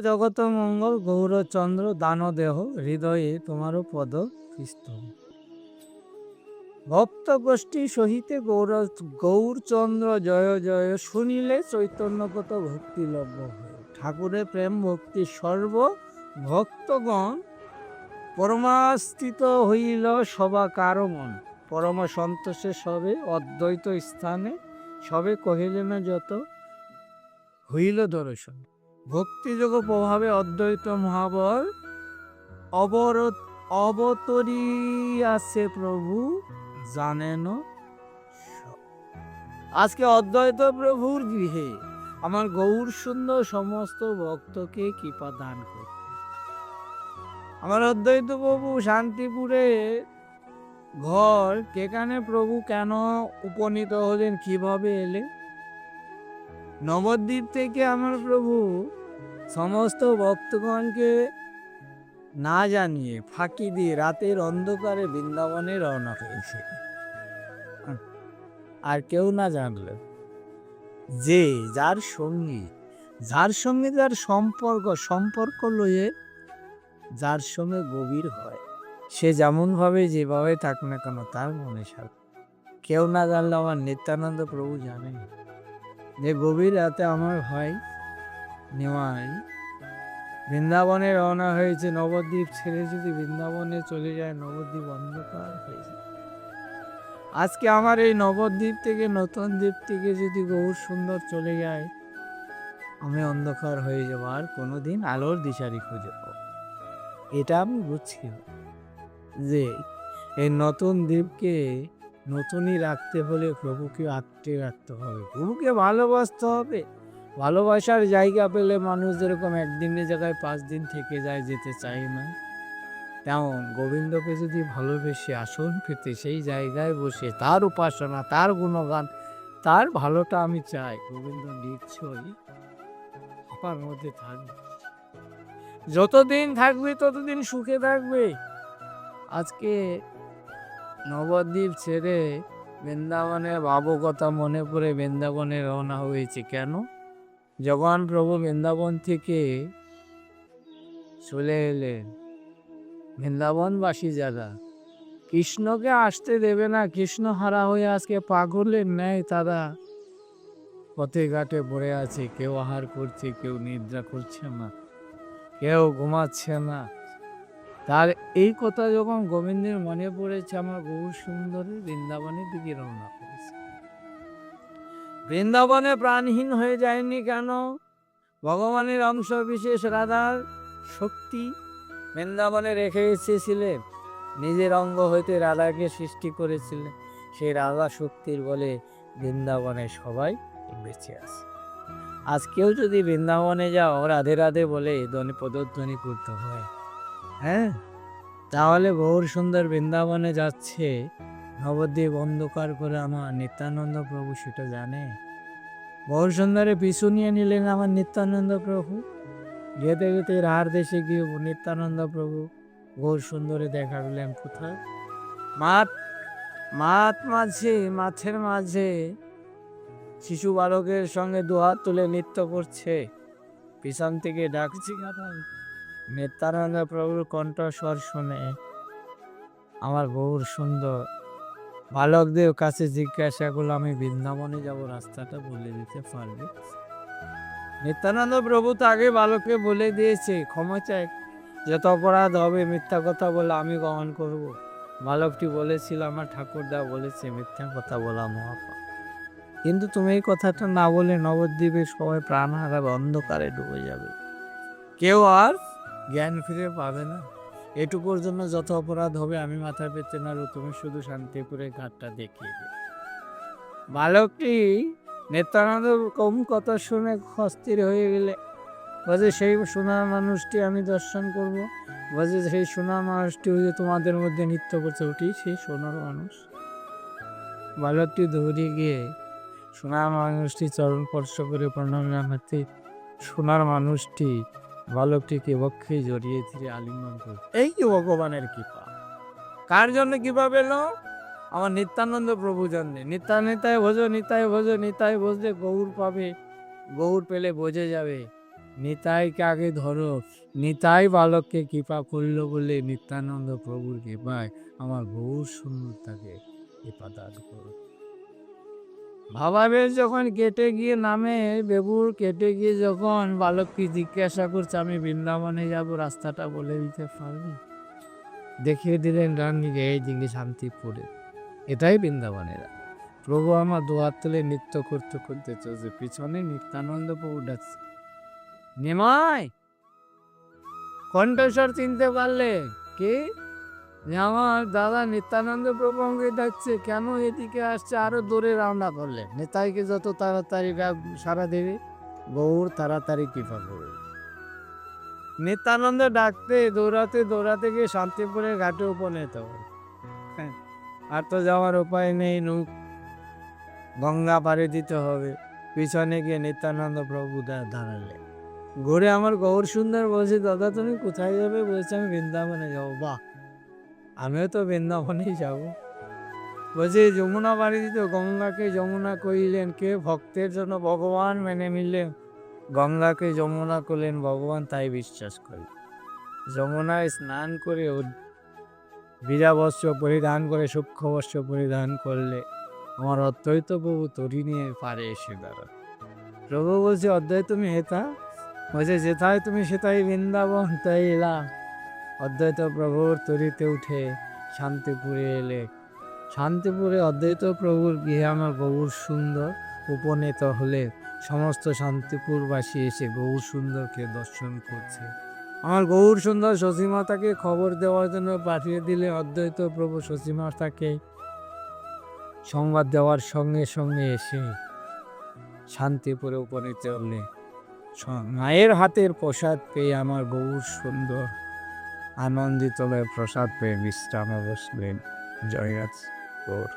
জগত মঙ্গল গৌরচন্দ্র দানদেহ হৃদয়ে তোমারও পদ খ্রিস্ত ভক্ত গোষ্ঠী সহিতে গৌরচন্দ্র জয় জয় শুনিলে চৈতন্যগত ভক্তি লভ্য হয়। ঠাকুরের প্রেম ভক্তি সর্ব ভক্তগণ পরমাস্থিত হইল সবা কারো মন পরম সন্তোষে সবে অদ্বৈত স্থানে সবে কহিলেন যত হইল দর্শন। ভক্তিযোগ প্রভাবে অদ্বৈত মহাবল অবতরিয়াছে প্রভু জানেন সব। আজকে অদ্বৈত প্রভুর গৃহে আমার গৌর সুন্দর সমস্ত ভক্তকে কৃপা দান করতে। আমার অদ্বৈত প্রভু শান্তিপুরে ঘর, সেখানে প্রভু কেন উপনীত হলেন, কিভাবে এলেন? নবদ্বীপ থেকে আমার প্রভু সমস্ত ভক্তগণকে না জানিয়ে ফাঁকি দিয়ে রাতের অন্ধকারে বৃন্দাবনে রওনা হয়েছে। আর কেউ না জানলে যে যার সঙ্গে যার সম্পর্ক লয়ে যার সঙ্গে গভীর হয়, সে যেমন ভাবে যেভাবে থাক না কেন তার মনে সাথে কেউ না জানলে আমার নিত্যানন্দ প্রভু জানেন যে গভীর রাতে আমার ভাই নেওয়াই বৃন্দাবনে রওনা হয়েছে। নবদ্বীপ ছেড়ে যদি বৃন্দাবনে চলে যায়, নবদ্বীপ অন্ধকার হয়ে যায়। আজকে আমার এই নবদ্বীপ থেকে নতুন দ্বীপ থেকে যদি গৌর সুন্দর চলে যায়, আমি অন্ধকার হয়ে যাবো, আর কোনোদিন আলোর দিশারি খুঁজে পাবো। এটা আমি বুঝছি যে এই নতুন দ্বীপকে নতুনই রাখতে হলে প্রভুকে আঁকড়ে রাখতে হবে, প্রভুকে ভালোবাসতে হবে। ভালোবাসার জায়গা পেলে মানুষ যেরকম একদিনের জায়গায় 5 দিন থেকে যায়, যেতে চায় না, তেমন গোবিন্দকে যদি ভালোবেসে আসন পেতে সেই জায়গায় বসে তার উপাসনা, তার গুণগান, তার ভালোটা আমি চাই। গোবিন্দ নিশ্চয়ই আমার মধ্যে থাকবে, যতদিন থাকবে ততদিন সুখে থাকবে। আজকে নবদ্বীপ ছেড়ে বৃন্দাবনে বাবু কথা মনে পড়ে বৃন্দাবনে রওনা হয়েছে। কেন? যখন প্রভু বৃন্দাবন থেকে চলে এলেন, বৃন্দাবনবাসী যারা কৃষ্ণকে আসতে দেবে না, কৃষ্ণ হারা হয়ে আজকে পাগলের ন্যায় তারা পথে ঘাটে পড়ে আছে। কেউ আহার করছে, কেউ নিদ্রা করছে না, কেউ ঘুমাচ্ছে না। তার এই কথা যখন গোবিন্দের মনে পড়েছে, আমার গৌর সুন্দরী বৃন্দাবনের দিকে রওনা করেছে। বৃন্দাবনে প্রাণহীন হয়ে যায়নি কেন? ভগবানের অংশ বিশেষ রাধার শক্তি বৃন্দাবনে রেখে এসেছিলেন, নিজের অঙ্গ হইতে রাধাকে সৃষ্টি করেছিলেন। সেই রাধা শক্তির বলে বৃন্দাবনে সবাই বেঁচে আছে। আজ কেউ যদি বৃন্দাবনে যাও রাধে রাধে বলে পদধ্বনি করতে হয়, হ্যাঁ, তাহলে গৌর সুন্দর বৃন্দাবনে যাচ্ছে, নবদ্বীপ অন্ধকার করে আমার নিত্যানন্দ প্রভু সেটা জানে। গৌর সুন্দরে পিছু নিয়ে নিলেন আমার নিত্যানন্দ প্রভু। যেতে যেতে রাহার দেশে গিয়ে নিত্যানন্দ প্রভু গৌর সুন্দরে দেখা পেলেন কোথায়? মাছের মাঝে শিশু বালকের সঙ্গে দুহাত তুলে নৃত্য করছে, পিছন থেকে ডাকছি। নিত্যানন্দ প্রভুর কণ্ঠস্বর শুনে আমার গৌর সুন্দর বালকদের কাছে জিজ্ঞাসা করলো, আমি বৃন্দাবনে যাব, রাস্তাটা বলে দিতে পারবে? নিত্যানন্দ প্রভু তো আগে বালককে বলে দিয়েছে, ক্ষমা চাই, যত অপরাধ হবে মিথ্যা কথা বলে আমি গ্রহণ করব। বালকটি বলেছিল, আমার ঠাকুরদা বলেছে মিথ্যা কথা বলা মহাপাপ, কিন্তু তুমি এই কথাটা না বলে নবদ্বীপের সবাই প্রাণ হারাবে, অন্ধকারে ডুবে যাবে, কেউ আর জ্ঞান ফিরে পাবে না। এটুকুর জন্য যত অপরাধ হবে আমি মাথা পেতে না, তুমি শুধু শান্তিপুরের ঘাটটা দেখিয়ে দেবে। বালকটি নিত্যানন্দ কম কথা শুনে অস্থির হয়ে গেলে বলছে, সেই সোনার মানুষটি আমি দর্শন করব। বলছে, সেই সোনার মানুষটি হয়ে তোমাদের মধ্যে নৃত্য করছে, ওটি সেই সোনার মানুষ। বালকটি দৌড়ে গিয়ে সোনার মানুষটি চরণ স্পর্শ করে প্রণাম জানাতে সোনার মানুষটি বালকটিকে বক্ষে জড়িয়ে ধীরে আলিঙ্গন করল। এই কি ভগবানের কৃপা! কার জন্য কৃপা পেল? আমার নিত্যানন্দ প্রভু জন্যে। নিতাই ভোজ, নিতাই ভোজ, নিতাই ভোজলে গৌর পাবে, গৌর পেলে বোঝে যাবে, নিতাইকে আগে ধরো। নিতাই বালককে কৃপা করলো বলে নিত্যানন্দ প্রভুর কৃপায় আমার বহু সুন্দরতাকে কৃপা দান করো। ভাবাবেশ যখন কেটে গিয়ে নামে, বেবুর কেটে গিয়ে যখন বালককে জিজ্ঞাসা করছে আমি বৃন্দাবনে যাব, রাস্তাটা বলে দিতে পারবি? দেখিয়ে দিলেন রানীকে এই দিকে শান্তিপুরে, এটাই বৃন্দাবনের। প্রভু আমার দুয়ার তুলে নৃত্য করতে করতে চলছে, পিছনে নিত্যানন্দ প্রভু ডাকছে, নিমাই। কণ্ঠস্বর চিনতে পারলে কে? আমার দাদা নিত্যানন্দ প্রভু আমাকে ডাকছে। কেন এদিকে আসছে? আরো দূরে রওনা করলেন। নিতাইকে যত তাড়াতাড়ি সারা দেবে, গৌর তাড়াতাড়ি কৃপা করবে। নিত্যানন্দ ডাকতে দৌড়াতে দৌড়াতে গিয়ে শান্তিপুরের ঘাটে উপনীত হল। আর তো যাওয়ার উপায় নেই, গঙ্গা পাড়ি দিতে হবে। পিছনে গিয়ে নিত্যানন্দ প্রভু দাঁড়ালেন। ঘুরে আমার গৌর সুন্দর বলছে, দাদা তুমি কোথায় যাবে? বলছে আমি বৃন্দাবনে যাবো। বাহ, আমিও তো বৃন্দাবনেই যাব। বলছে যমুনা পাড়ি দিত, গঙ্গাকে যমুনা কইলেন কে? ভক্তের জন্য ভগবান মেনে নিলেন, গঙ্গাকে যমুনা করলেন ভগবান, তাই বিশ্বাস করি। যমুনায় স্নান করে বীরা বস্ত্র পরিধান করে সূক্ষ্ম বস্ত্র পরিধান করলে আমার অদ্বৈত প্রভু তরি নিয়ে পারে এসে দাঁড়ায়। প্রভু বলছে অদ্বৈত তুমি হেতা? বলছে যেথায় তুমি সেটাই বৃন্দাবন, তাই এলাম। অদ্বৈত প্রভুর তরিতে উঠে শান্তিপুরে এলে। শান্তিপুরে অদ্বৈত প্রভুর গৃহে আমার গৌর সুন্দর উপনীত হলে সমস্ত শান্তিপুরবাসী এসে গৌর সুন্দরকে দর্শন করছে। আমার গৌর সুন্দর শশীমাতাকে খবর দেওয়ার জন্য পাঠিয়ে দিলে অদ্বৈত প্রভু শশীমাতাকে সংবাদ দেওয়ার সঙ্গে সঙ্গে এসে শান্তিপুরে উপনীত হলে মায়ের হাতের প্রসাদ পেয়ে আমার গৌর সুন্দর আনন্দিত হয়ে প্রসাদ পেয়ে বিশ্রামে বসলেন। জয় গৌর।